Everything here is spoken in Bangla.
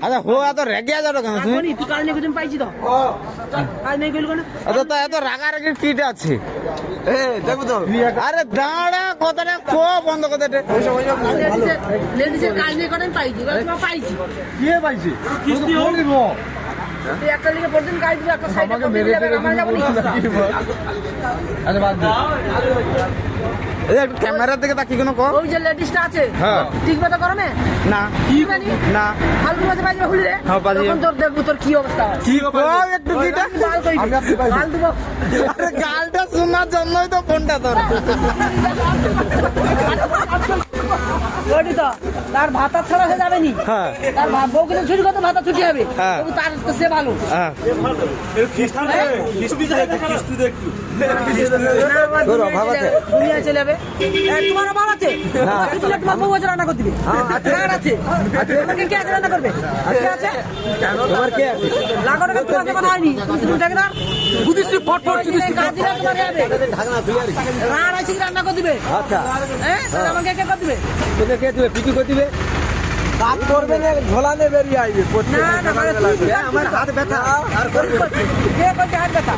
আচ্ছা হো এত রেগে যাও কেন তুমি? এত রাগারাগির কিট আছে? দেখো তো আরে দাঁড়া কথাটা কো বন্ধ কথা একটা লিগে পড়দিন গাড়ি দিলে একটা সাইডে কপি যাবে আমরা যাব না। ক্যামেরার দিকে তাকি কোনো কো ওই যে লেডিসটা আছে হ্যাঁ ঠিক মতো করমে না কি জানি না ফালতু মাঝে বাজবে খুলে রে হ্যাঁ, বাজিয়ে। তখন তোর দেখবো তোর কি অবস্থা হয়। কি কো একটু কিটা গাল দেবো আরে গালটা শোনার জন্যই তো ফোনটা তোর ওইটি তো তার ভাতা ছাড়া সে যাবে নি হ্যাঁ তার বউ কিন্তু ছুটি কত ভাতা ছুটি হবে হ্যাঁ। তবু তার তো সে ভালো হ্যাঁ দুনিয়া চলে যাবে তোমার বাবা আছে তোমার বউ আছে রান্না করতে দিবে কার আছে তোমাকে কে আছে রান্না করবে কে আছে তোমার কে আছে লাগো না তোমার কথা হয়নি তুমি দেখে না বুঝিস ফটফট চুদিস গাজিরা তোমার যাবে রান্না আছে রান্না করে দিবে আচ্ছা হ্যাঁ তাহলে আমাকে কে করে দিবে তোকে কে দিবে পিটি করে দিবে কাজ করবে না ঝোলানে বেরিয়ে আইবে না না মানে তুই আমার হাত ব্যথা আর কে করতে হাত ব্যথা